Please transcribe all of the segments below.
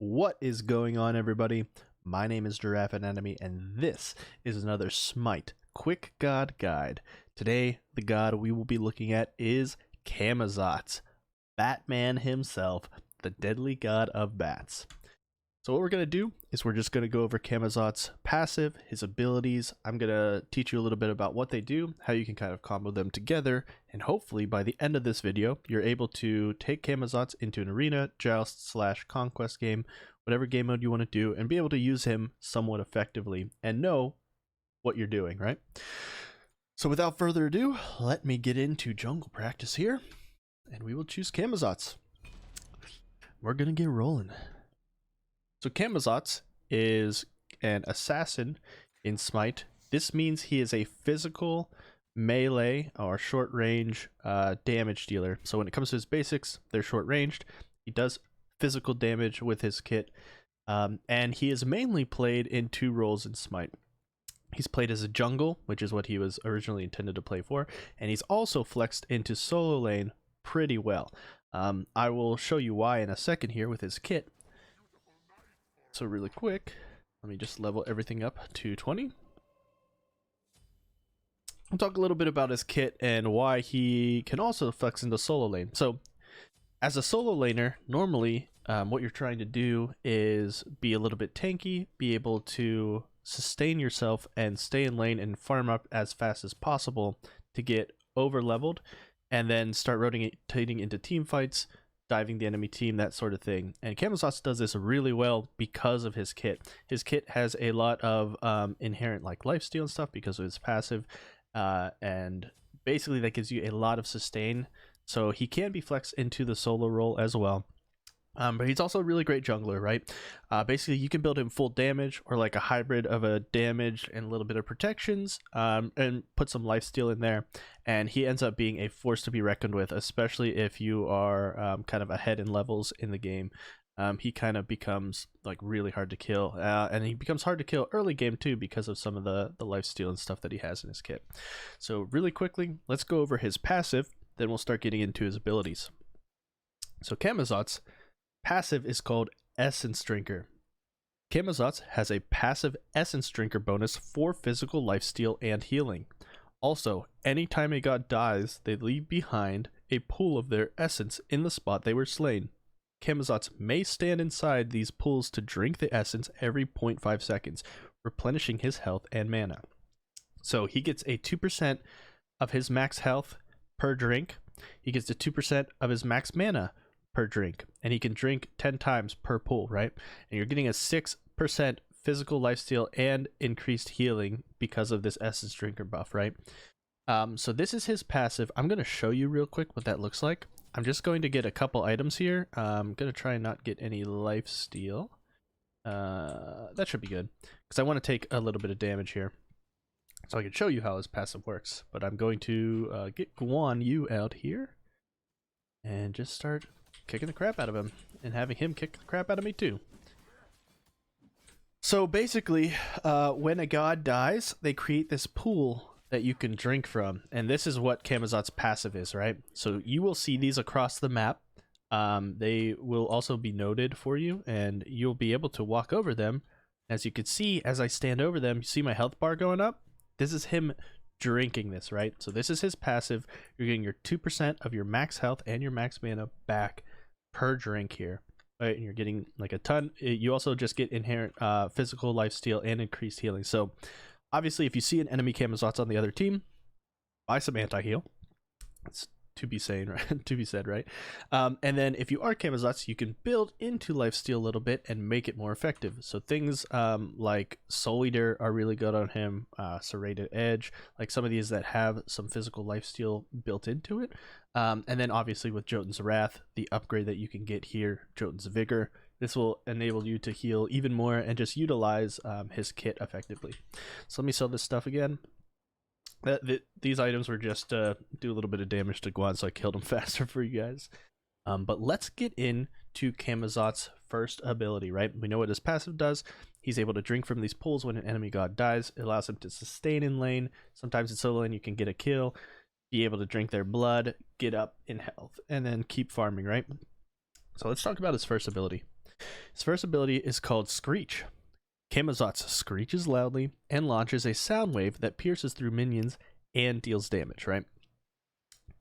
What is going on, everybody? My name is GiraffeAnatomy, and this is another Smite Quick God Guide. Today, the god we will be looking at is Camazotz, Batman himself, the deadly god of bats. So what we're going to do is we're just going to go over Camazotz's passive, his abilities. I'm going to teach you a little bit about what they do, how you can kind of combo them together, and hopefully by the end of this video, you're able to take Camazotz into an arena, joust / conquest game, whatever game mode you want to do, and be able to use him somewhat effectively and know what you're doing, right? So without further ado, let me get into jungle practice here, and we will choose Camazotz. We're going to get rolling. So Camazotz is an assassin in Smite. This means he is a physical melee or short range damage dealer. So when it comes to his basics, they're short ranged. He does physical damage with his kit, and he is mainly played in two roles in Smite. He's played as a jungle, which is what he was originally intended to play for, and he's also flexed into solo lane pretty well. I will show you why in a second here with his kit. So really quick, let me just level everything up to 20. I'll talk a little bit about his kit and why he can also flex into solo lane. So as a solo laner, normally what you're trying to do is be a little bit tanky, be able to sustain yourself and stay in lane and farm up as fast as possible to get over leveled and then start rotating into team fights, diving the enemy team, that sort of thing. And Camazotz does this really well because of his kit. His kit has a lot of inherent like lifesteal and stuff because of his passive, and basically that gives you a lot of sustain. So he can be flexed into the solo role as well. But he's also a really great jungler, right? Basically, you can build him full damage or like a hybrid of a damage and a little bit of protections, and put some lifesteal in there. And he ends up being a force to be reckoned with, especially if you are kind of ahead in levels in the game. He kind of becomes like really hard to kill, and he becomes hard to kill early game too because of some of the lifesteal and stuff that he has in his kit. So really quickly, let's go over his passive, then we'll start getting into his abilities. So Camazotz passive is called Essence Drinker. Camazotz has a passive Essence Drinker bonus for physical lifesteal and healing. Also, anytime a god dies, they leave behind a pool of their essence in the spot they were slain. Camazotz may stand inside these pools to drink the essence every 0.5 seconds, replenishing his health and mana. So he gets a 2% of his max health per drink. He gets a 2% of his max mana per drink, and he can drink 10 times per pool, right? And you're getting a 6% physical lifesteal and increased healing because of this Essence Drinker buff, right? So this is his passive. I'm going to show you real quick what that looks like. I'm just going to get a couple items here. I'm going to try and not get any lifesteal. That should be good, because I want to take a little bit of damage here, so I can show you how his passive works. But I'm going to get Guan Yu out here and just start kicking the crap out of him and having him kick the crap out of me too. So basically, when a god dies, they create this pool that you can drink from, and this is what Camazotz's passive is, right? So you will see these across the map. They will also be noted for you, and you'll be able to walk over them. As you can see, as I stand over them, you see my health bar going up? This is him drinking this, right? So this is his passive. You're getting your 2% of your max health and your max mana back per drink here, right? And you're getting like a ton. You also just get inherent physical lifesteal and increased healing. So obviously, if you see an enemy Camazotz on the other team, buy some anti-heal. It's to be said, right? And then if you are Camazotz, you can build into lifesteal a little bit and make it more effective. So things like Soul Eater are really good on him, Serrated Edge, like some of these that have some physical lifesteal built into it. And then obviously with Jotun's Wrath, the upgrade that you can get here, Jotun's Vigor, this will enable you to heal even more and just utilize his kit effectively. So let me sell this stuff again. These items were just to do a little bit of damage to Guan, so I killed him faster for you guys. But let's get into Camazotz's first ability, right? We know what his passive does. He's able to drink from these pools when an enemy god dies. It allows him to sustain in lane. Sometimes in solo lane you can get a kill, be able to drink their blood, get up in health, and then keep farming, right? So let's talk about his first ability. His first ability is called Screech. Camazotz screeches loudly and launches a sound wave that pierces through minions and deals damage, right?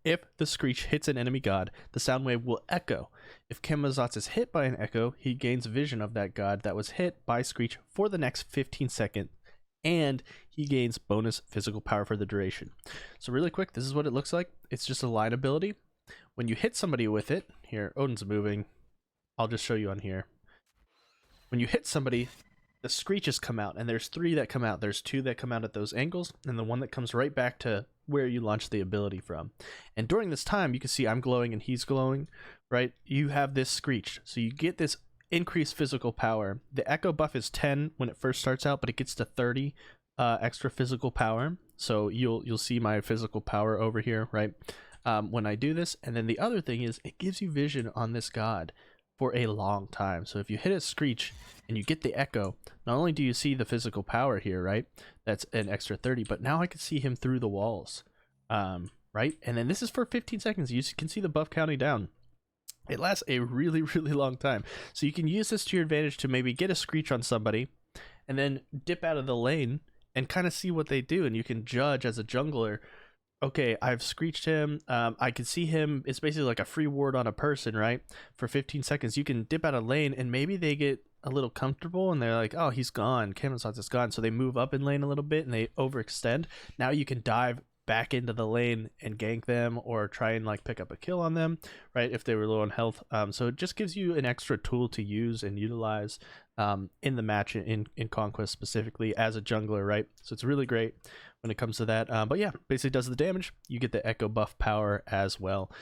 If the Screech hits an enemy god, the sound wave will echo. If Camazotz is hit by an echo, he gains vision of that god that was hit by Screech for the next 15 seconds, and he gains bonus physical power for the duration. So really quick, this is what it looks like. It's just a line ability. When you hit somebody with it, here, Odin's moving. I'll just show you on here. When you hit somebody, the screeches come out, and there's 3 that come out. There's 2 that come out at those angles, and the one that comes right back to where you launched the ability from. And during this time, you can see I'm glowing and he's glowing, right? You have this Screech, so you get this increased physical power. The echo buff is 10 when it first starts out, but it gets to 30 extra physical power. So you'll see my physical power over here, right? When I do this. And then the other thing is it gives you vision on this god for a long time. So if you hit a Screech and you get the echo, not only do you see the physical power here, right? That's an extra 30, but now I can see him through the walls, right? And then this is for 15 seconds. You can see the buff counting down. It lasts a really, really long time. So you can use this to your advantage to maybe get a Screech on somebody and then dip out of the lane and kind of see what they do. And you can judge as a jungler, okay, I've Screeched him. I can see him. It's basically like a free ward on a person, right? For 15 seconds, you can dip out of lane and maybe they get a little comfortable and they're like, oh, he's gone. Camazotz is gone. So they move up in lane a little bit and they overextend. Now you can dive back into the lane and gank them or try and like pick up a kill on them, right? If they were low on health. So it just gives you an extra tool to use and utilize in the match in Conquest specifically as a jungler, right? So it's really great when it comes to that. But yeah, basically does the damage. You get the echo buff power as well.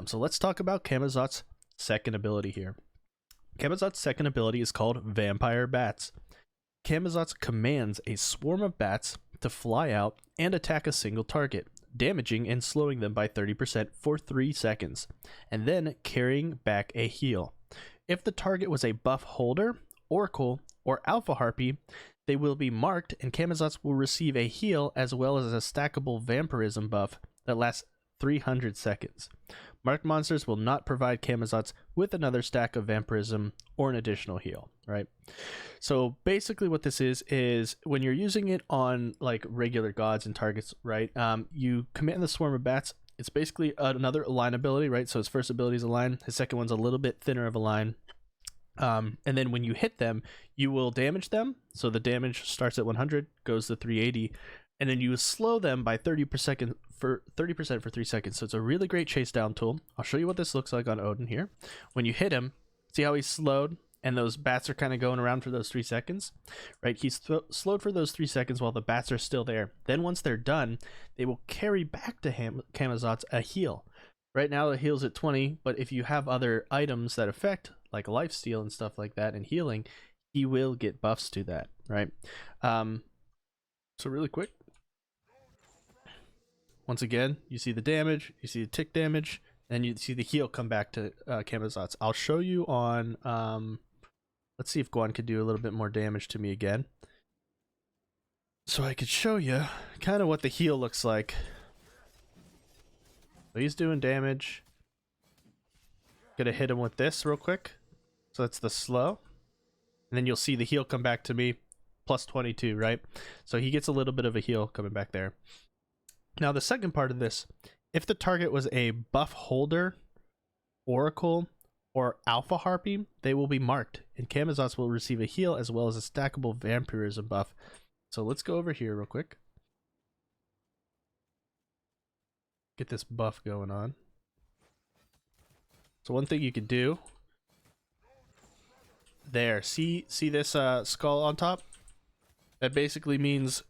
So let's talk about Camazotz's second ability here. Camazotz's second ability is called Vampire Bats. Camazotz commands a swarm of bats to fly out and attack a single target, damaging and slowing them by 30% for 3 seconds, and then carrying back a heal. If the target was a buff holder, oracle, or alpha harpy, they will be marked and Camazotz will receive a heal as well as a stackable vampirism buff that lasts 300 seconds. Marked monsters will not provide Camazotz with another stack of vampirism or an additional heal, right? So basically what this is when you're using it on like regular gods and targets, right? You command the swarm of bats. It's basically another line ability, right? So his first ability is a line. His second one's a little bit thinner of a line. And then when you hit them, you will damage them. So the damage starts at 100, goes to 380, and then you slow them by 30% for 3 seconds. So it's a really great chase down tool. I'll show you what this looks like on Odin here. When you hit him, see how he's slowed and those bats are kind of going around for those 3 seconds, right? He's slowed for those 3 seconds while the bats are still there. Then once they're done, they will carry back to Camazotz a heal. Right now the heal's at 20, but if you have other items that affect like lifesteal and stuff like that and healing, he will get buffs to that, right? So really quick, once again, you see the damage, you see the tick damage, and you see the heal come back to Camazotz. I'll show you on, let's see if Guan could do a little bit more damage to me again. So I could show you kind of what the heal looks like. So he's doing damage. Gonna hit him with this real quick. So that's the slow. And then you'll see the heal come back to me, plus 22, right? So he gets a little bit of a heal coming back there. Now the second part of this, if the target was a buff holder, oracle, or alpha harpy, they will be marked, and Camazotz will receive a heal as well as a stackable vampirism buff. So let's go over here real quick. Get this buff going on. So one thing you could do, there, see this skull on top? That basically means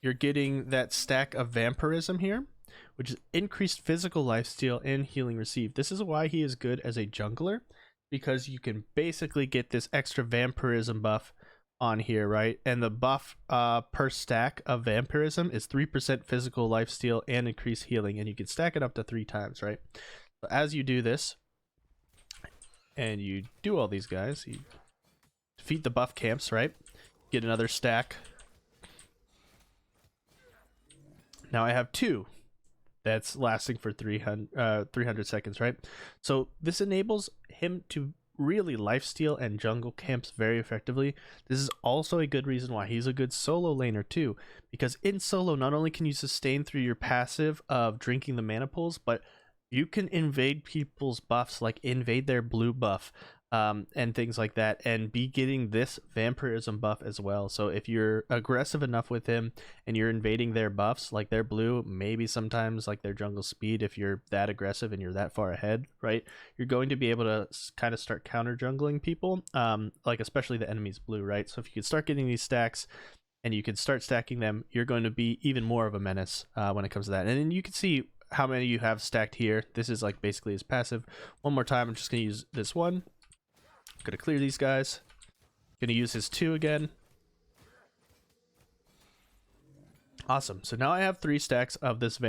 you're getting that stack of vampirism here, which is increased physical lifesteal and healing received. This is why he is good as a jungler, because you can basically get this extra vampirism buff on here, right? And the buff per stack of vampirism is 3% physical lifesteal and increased healing, and you can stack it up to 3 times, right? So as you do this, and you do all these guys, you defeat the buff camps, right? Get another stack. Now I have 2 that's lasting for 300 seconds, right? So this enables him to really lifesteal and jungle camps very effectively. This is also a good reason why he's a good solo laner too, because in solo not only can you sustain through your passive of drinking the mana pools, but you can invade people's buffs, like invade their blue buff, and things like that, and be getting this vampirism buff as well. So if you're aggressive enough with him and you're invading their buffs, like their blue, maybe sometimes like their jungle speed, if you're that aggressive and you're that far ahead, right, you're going to be able to kind of start counter jungling people, like especially the enemy's blue, right? So if you could start getting these stacks and you can start stacking them, you're going to be even more of a menace when it comes to that. And then you can see how many you have stacked here. This is like basically his passive. One more time, I'm just going to use this one. Gonna clear these guys. Gonna use his 2 again. Awesome. So now I have 3 stacks of this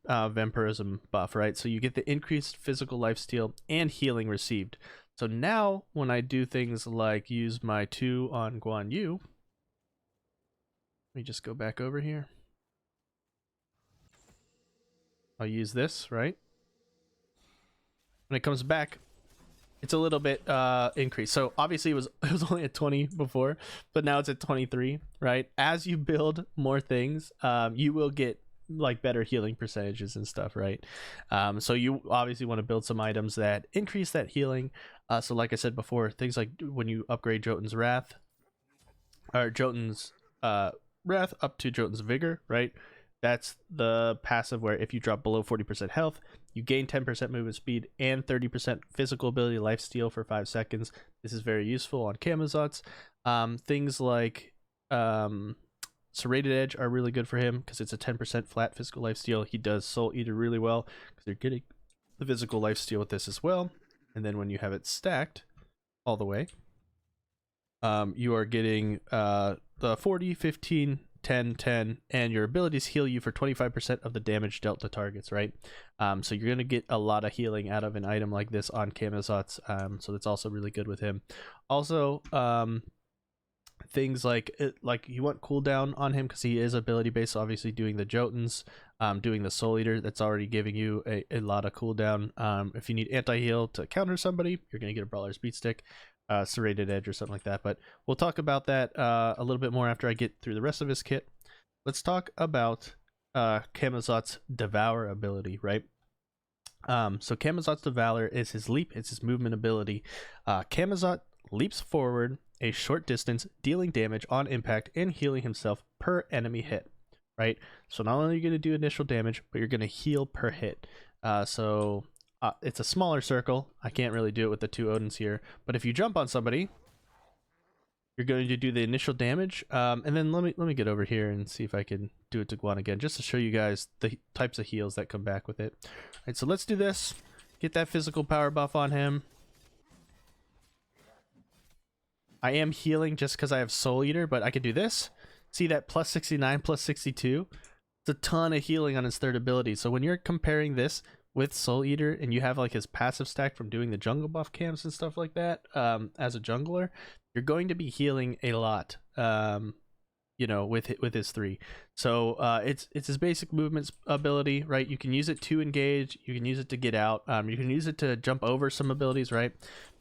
vampirism buff, right? So you get the increased physical lifesteal and healing received. So now when I do things like use my 2 on Guan Yu, let me just go back over here. I'll use this, right? When it comes back, it's a little bit increased. So obviously it was only at 20 before, but now it's at 23, right? As you build more things, you will get like better healing percentages and stuff, right? So you obviously want to build some items that increase that healing. So like I said before, things like when you upgrade Jotun's Wrath, or Jotun's Wrath up to Jotun's Vigor, right? That's the passive where if you drop below 40% health, you gain 10% movement speed and 30% physical ability lifesteal for 5 seconds. This is very useful on Camazotz. Things like Serrated Edge are really good for him because it's a 10% flat physical lifesteal. He does Soul Eater really well because you're getting the physical lifesteal with this as well. And then when you have it stacked all the way, you are getting the 40, 15, 10, 10, and your abilities heal you for 25% of the damage dealt to targets, right? So you're going to get a lot of healing out of an item like this on Camazotz, so that's also really good with him. Also, things like you want cooldown on him because he is ability based, obviously doing the Jotuns, doing the Soul Eater, that's already giving you a lot of cooldown. If you need anti-heal to counter somebody, you're going to get a Brawler's Beat Stick, Serrated Edge or something like that, but we'll talk about that a little bit more after I get through the rest of his kit. Let's talk about Camazotz Devour ability, right? So Camazotz Devour is his leap, it's his movement ability. Camazotz leaps forward a short distance, dealing damage on impact and healing himself per enemy hit, right? So not only are you going to do initial damage, but you're going to heal per hit. It's a smaller circle. I can't really do it with the 2 Odins here, but if you jump on somebody, you're going to do the initial damage. And then let me get over here and see if I can do it to Guan again, just to show you guys the types of heals that come back with it. All right, so let's do this. Get that physical power buff on him. I am healing just because I have Soul Eater, but I could do this. See that plus 69, plus 62? It's a ton of healing on his 3rd ability. So when you're comparing this with Soul Eater and you have like his passive stack from doing the jungle buff camps and stuff like that, as a jungler, you're going to be healing a lot, you know, with his 3. So it's his basic movement ability, right? You can use it to engage, you can use it to get out, you can use it to jump over some abilities, right?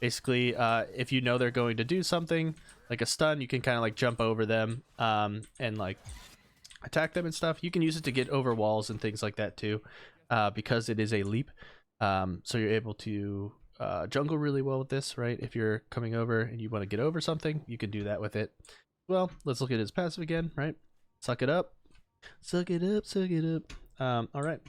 Basically, if you know they're going to do something like a stun, you can kind of like jump over them and like attack them and stuff. You can use it to get over walls and things like that too, because it is a leap. So you're able to jungle really well with this, right? If you're coming over and you want to get over something, you can do that with it. Well, let's look at his passive again, right? Suck it up. Suck it up, suck it up. All right.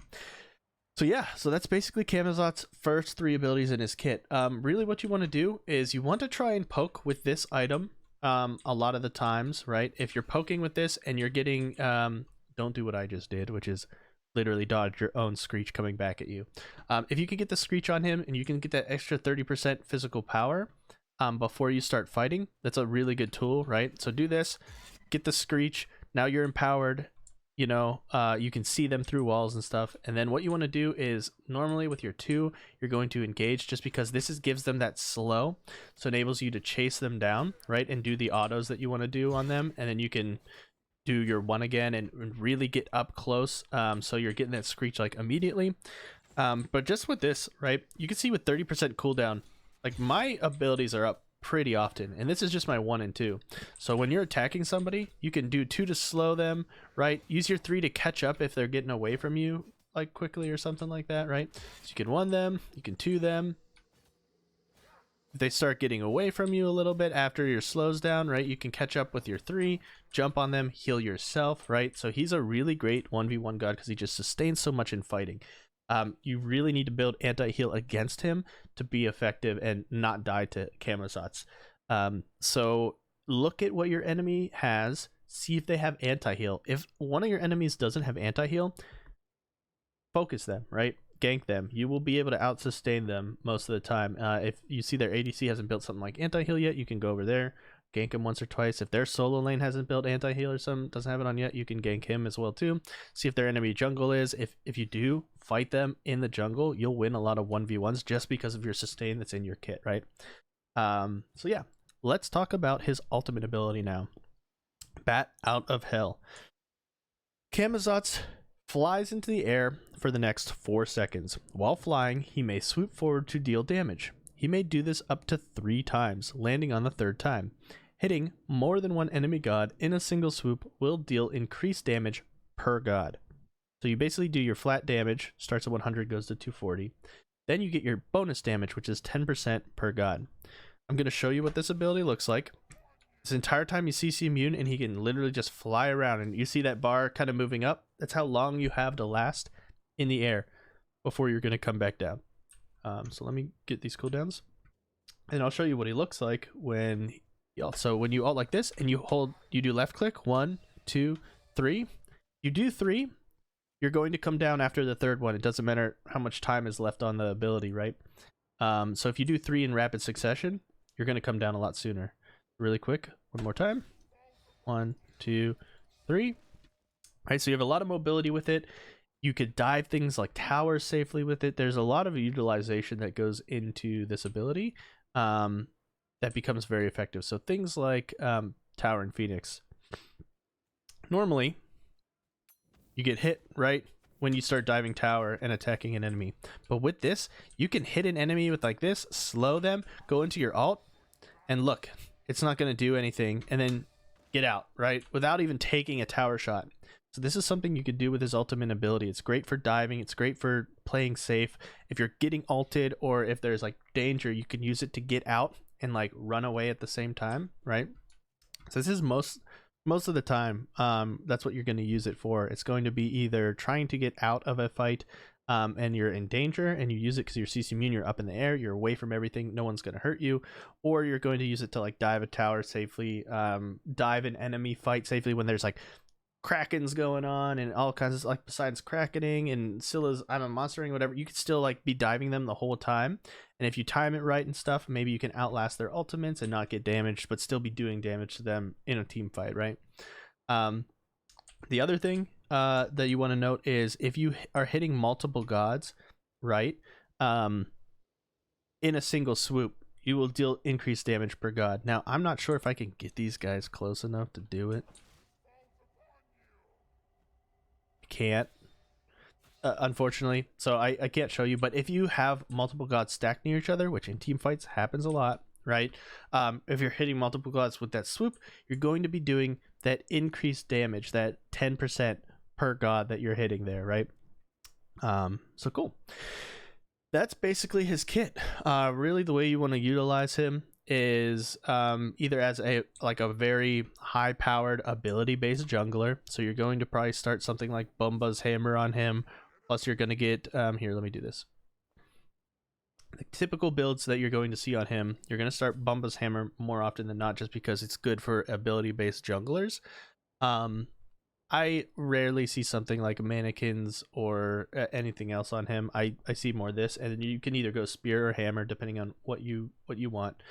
So yeah, so that's basically Camazotz's first 3 abilities in his kit. Really what you want to do is you want to try and poke with this item a lot of the times, right? If you're poking with this and you're getting, don't do what I just did, which is literally dodge your own Screech coming back at you. If you can get the Screech on him and you can get that extra 30% physical power before you start fighting, that's a really good tool, right? So do this, get the Screech, now you're empowered, you know, you can see them through walls and stuff. And then what you want to do is normally with your 2, you're going to engage just because this gives them that slow. So it enables you to chase them down, right? And do the autos that you want to do on them. And then you can do your 1 again and really get up close. So you're getting that Screech like immediately. But just with this, right, you can see with 30% cooldown, like my abilities are up pretty often, and this is just my 1 and 2. So when you're attacking somebody, you can do 2 to slow them, right? Use your 3 to catch up if they're getting away from you like quickly or something like that, right? So you can 1 them, you can 2 them. If they start getting away from you a little bit after your slows down, right, you can catch up with your 3, jump on them, heal yourself, right? So he's a really great 1v1 god because he just sustains so much in fighting. You really need to build anti-heal against him to be effective and not die to Camazotz. So look at what your enemy has, see if they have anti-heal. If one of your enemies doesn't have anti-heal, focus them, right? Gank them. You will be able to out-sustain them most of the time. If you see their ADC hasn't built something like anti-heal yet, you can go over there, gank him once or twice. If their solo lane hasn't built anti-heal or some doesn't have it on yet, you can gank him as well too. See if their enemy jungle is. If you do fight them in the jungle, you'll win a lot of 1v1s just because of your sustain that's in your kit, right? So yeah, let's talk about his ultimate ability now. Bat out of hell. Camazotz flies into the air for the next 4 seconds. While flying, he may swoop forward to deal damage. He may do this up to 3 times, landing on the 3rd time. Hitting more than one enemy god in a single swoop will deal increased damage per god. So you basically do your flat damage, starts at 100, goes to 240. Then you get your bonus damage, which is 10% per god. I'm going to show you what this ability looks like. This entire time he's CC immune and he can literally just fly around, and you see that bar kind of moving up. That's how long you have to last in the air before you're going to come back down. So let me get these cooldowns and I'll show you what he looks like when when you ult like this and you do left click 1, 2, 3. You do 3, you're going to come down after the 3rd one. It doesn't matter how much time is left on the ability, right? So if you do 3 in rapid succession, you're going to come down a lot sooner. Really quick, one more time. 1, 2, 3. All right, so you have a lot of mobility with it. You could dive things like towers safely with it. There's a lot of utilization that goes into this ability that becomes very effective. So things like Tower and Phoenix. Normally, you get hit right when you start diving tower and attacking an enemy. But with this, you can hit an enemy with like this, slow them, go into your ult, and look, it's not going to do anything, and then get out, right? Without even taking a tower shot. So this is something you could do with his ultimate ability. It's great for diving. It's great for playing safe. If you're getting ulted or if there's like danger, you can use it to get out and like run away at the same time, right? So this is most of the time, that's what you're going to use it for. It's going to be either trying to get out of a fight and you're in danger and you use it because you're CC immune, you're up in the air, you're away from everything, no one's going to hurt you, or you're going to use it to like dive a tower safely, dive an enemy fight safely when there's like Krakens going on and all kinds of, like, besides Krakening and Scylla's monstering, whatever, you could still like be diving them the whole time. And if you time it right and stuff, maybe you can outlast their ultimates and not get damaged, but still be doing damage to them in a team fight, right? The other thing that you want to note is if you are hitting multiple gods, right, in a single swoop, you will deal increased damage per god. Now, I'm not sure if I can get these guys close enough to do it. Can't, unfortunately, so I can't show you. But if you have multiple gods stacked near each other, which in team fights happens a lot, right? If you're hitting multiple gods with that swoop, you're going to be doing that increased damage, that 10% per god that you're hitting there, right? So cool. That's basically his kit. Really, the way you want to utilize him is either as a very high powered ability based jungler, so you're going to probably start something like Bumba's Hammer on him, plus you're going to get here, let me do this. The typical builds that you're going to see on him, you're going to start Bumba's Hammer more often than not, just because it's good for ability based junglers. I rarely see something like mannequins or anything else on him. I see more this, and you can either go spear or hammer depending on what you want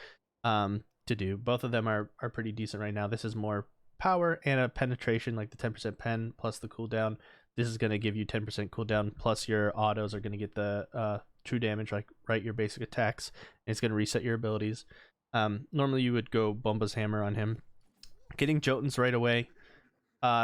to do. Both of them are pretty decent right now. This is more power and a penetration, like the 10% pen plus the cooldown. This is going to give you 10% cooldown, plus your autos are going to get the true damage, like right, your basic attacks, and it's going to reset your abilities. Normally you would go Bumba's Hammer on him. Getting Jotuns right away.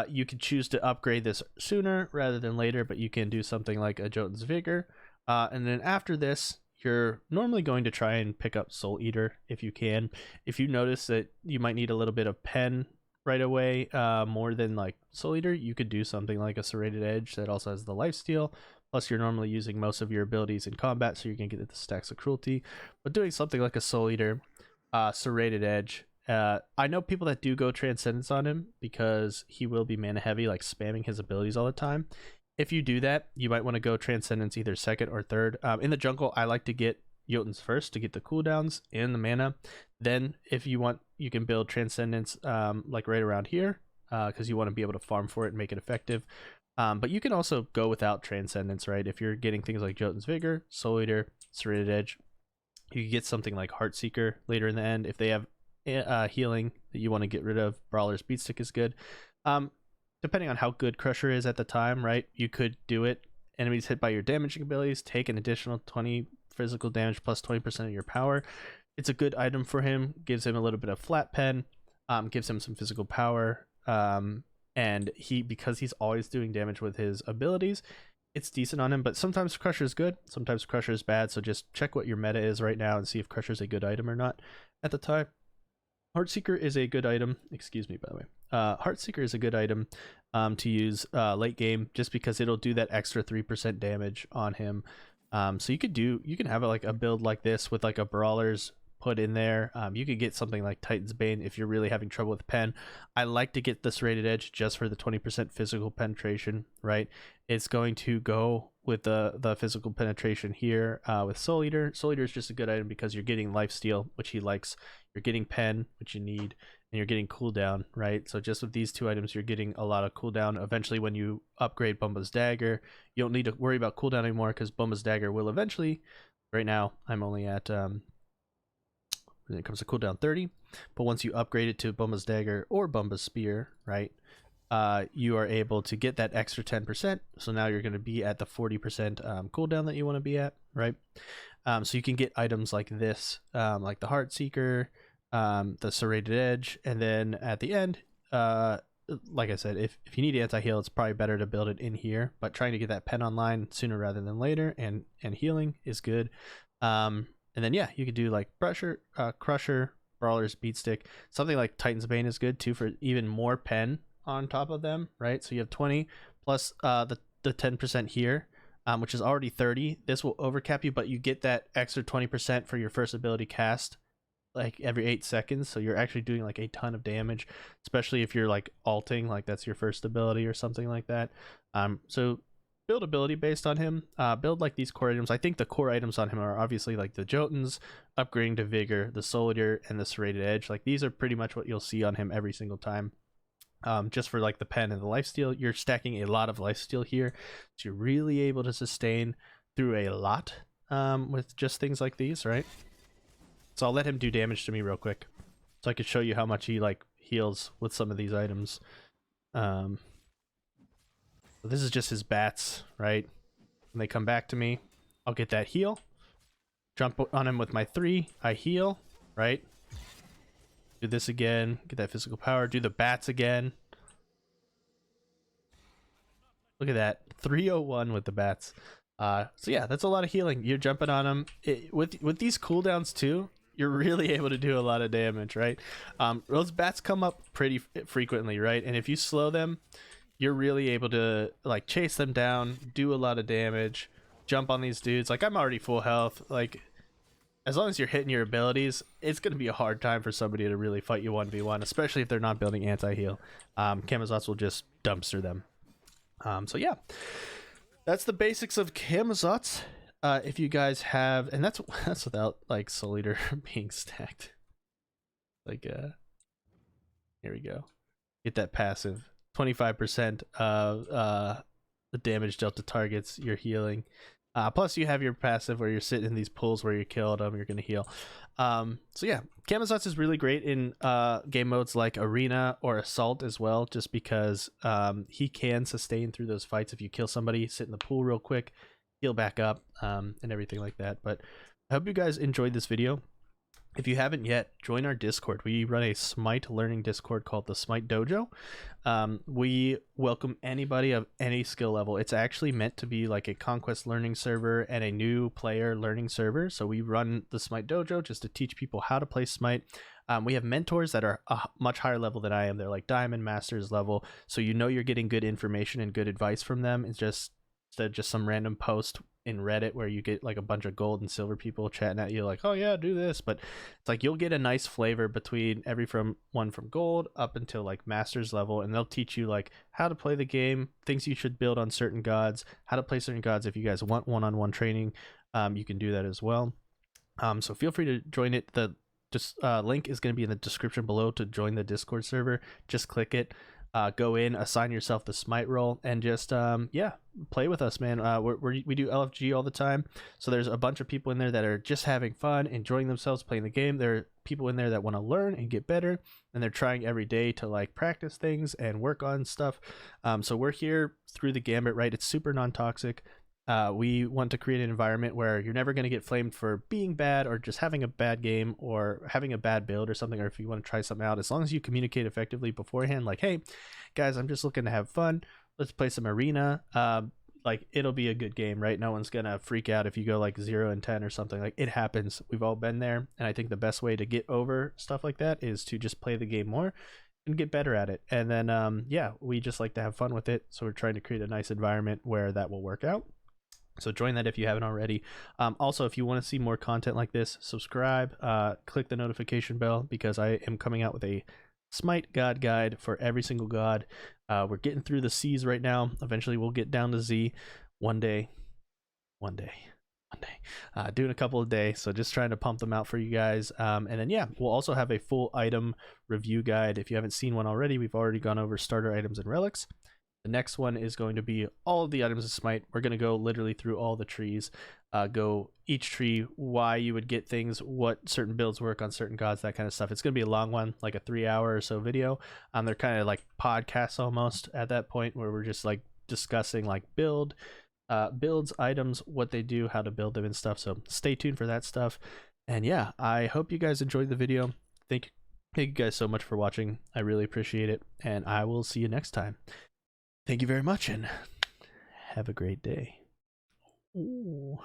You can choose to upgrade this sooner rather than later, but you can do something like a Jotun's Vigor. And then after this, you're normally going to try and pick up Soul Eater if you can. If you notice that you might need a little bit of pen right away, more than like Soul Eater, you could do something like a Serrated Edge that also has the lifesteal. Plus, you're normally using most of your abilities in combat, so you're going to get the stacks of cruelty. But doing something like a Soul Eater, Serrated Edge, I know people that do go Transcendence on him because he will be mana heavy, like spamming his abilities all the time. If you do that, you might want to go Transcendence either second or third. In the jungle, I like to get Jotuns first to get the cooldowns and the mana. Then, if you want, you can build Transcendence like right around here because you want to be able to farm for it and make it effective. But you can also go without Transcendence, right? If you're getting things like Jotun's Vigor, Soul Eater, Serrated Edge, you can get something like Heartseeker later in the end. If they have healing that you want to get rid of, Brawler's Beatstick is good. Depending on how good Crusher is at the time, right? You could do it. Enemies hit by your damaging abilities take an additional 20 physical damage plus 20% of your power. It's a good item for him. Gives him a little bit of flat pen. Gives him some physical power. And because he's always doing damage with his abilities, it's decent on him. But sometimes Crusher is good, sometimes Crusher is bad. So just check what your meta is right now and see if Crusher is a good item or not at the time. Heartseeker is a good item. Excuse me, by the way. Heartseeker is a good item to use late game, just because it'll do that extra 3% damage on him. So you can have like a build like this with like a Brawler's put in there. You could get something like Titan's Bane if you're really having trouble with pen. I like to get this Serrated Edge just for the 20% physical penetration, right? It's going to go with the physical penetration here with Soul Eater. Soul Eater is just a good item because you're getting lifesteal, which he likes. You're getting pen, which you need, and you're getting cooldown, right? So just with these two items, you're getting a lot of cooldown. Eventually, when you upgrade Bumba's Dagger, you don't need to worry about cooldown anymore because Bumba's Dagger will eventually. Right now, I'm only at when it comes to cooldown 30, but once you upgrade it to Bumba's Dagger or Bumba's Spear, right, you are able to get that extra 10%. So now you're going to be at the 40% cooldown that you want to be at, right? So you can get items like this, like the Heartseeker, the Serrated Edge, and then at the end, like I said, if you need anti-heal, it's probably better to build it in here, but trying to get that pen online sooner rather than later, and healing is good. And then yeah, you could do like Crusher, Brawler's Beatstick. Something like Titan's Bane is good too for even more pen on top of them, right? So you have 20 plus the 10% here, which is already 30. This will overcap you, but you get that extra 20% for your first ability cast like every 8 seconds. So you're actually doing like a ton of damage, especially if you're like alting, like that's your first ability or something like that. So build ability based on him. Build like these core items. I think the core items on him are obviously like the Jotuns, upgrading to Vigor, the Soul Eater, and the Serrated Edge. Like these are pretty much what you'll see on him every single time. Just for like the pen and the lifesteal, you're stacking a lot of lifesteal here, so you're really able to sustain through a lot with just things like these, right? So I'll let him do damage to me real quick so I could show you how much he like heals with some of these items. So this is just his bats, right? When they come back to me, I'll get that heal, jump on him with my 3, I heal, right? Do this again, get that physical power, do the bats again. Look at that, 301 with the bats. So yeah, that's a lot of healing. You're jumping on them. With these cooldowns too, you're really able to do a lot of damage, right? Those bats come up pretty frequently, right? And if you slow them, you're really able to like chase them down, do a lot of damage, jump on these dudes. Like I'm already full health. Like as long as you're hitting your abilities, it's going to be a hard time for somebody to really fight you 1v1, especially if they're not building anti-heal. Camazotz will just dumpster them. So yeah, that's the basics of Camazotz. If you guys have, and that's without like Soul Eater being stacked. Like here we go. Get that passive 25% of the damage dealt to targets you're healing. Plus you have your passive where you're sitting in these pools where you killed them, you're gonna heal. So yeah, Camazotz is really great in game modes like Arena or Assault as well, just because he can sustain through those fights. If you kill somebody, sit in the pool real quick, heal back up, and everything like that. But I hope you guys enjoyed this video. if you haven't yet, join our Discord. We run a Smite learning Discord called the Smite Dojo. We welcome anybody of any skill level. It's actually meant to be like a conquest learning server and a new player learning server. So we run the Smite Dojo just to teach people how to play Smite. We have mentors that are a much higher level than I am. They're like Diamond Masters level. So you know you're getting good information and good advice from them. It's just instead of just some random post in Reddit where you get like a bunch of gold and silver people chatting at you like, oh yeah, do this. But it's like you'll get a nice flavor between one from gold up until like masters level, and they'll teach you like how to play the game, things you should build on certain gods, how to play certain gods. If you guys want one-on-one training, you can do that as well. So feel free to join it. The link is going to be in the description below to join the Discord server. Just click it. Go in, assign yourself the Smite role, and just play with us, man. We do LFG all the time, so there's a bunch of people in there that are just having fun, enjoying themselves playing the game. There are people in there that want to learn and get better, and they're trying every day to like practice things and work on stuff. So we're here through the gambit, right? It's super non-toxic. We want to create an environment where you're never going to get flamed for being bad or just having a bad game or having a bad build or something, or if you want to try something out, as long as you communicate effectively beforehand, like, hey guys, I'm just looking to have fun, let's play some arena. Like, it'll be a good game, right? No one's gonna freak out if you go like 0-10 or something. Like, it happens. We've all been there, and I think the best way to get over stuff like that is to just play the game more and get better at it. And then we just like to have fun with it, so we're trying to create a nice environment where that will work out. So join that if you haven't already. Also, if you want to see more content like this, subscribe, click the notification bell, because I am coming out with a Smite God guide for every single god. We're getting through the C's right now. Eventually we'll get down to Z one day. Doing a couple a day, so just trying to pump them out for you guys. And then we'll also have a full item review guide. If you haven't seen one already, we've already gone over starter items and relics. The next one is going to be all of the items of Smite. We're going to go literally through all the trees, go each tree, why you would get things, what certain builds work on certain gods, that kind of stuff. It's going to be a long one, like a 3-hour or so video. They're kind of like podcasts almost at that point, where we're just like discussing like builds, items, what they do, how to build them and stuff. So stay tuned for that stuff. And I hope you guys enjoyed the video. Thank you guys so much for watching. I really appreciate it, and I will see you next time. Thank you very much, and have a great day. Ooh.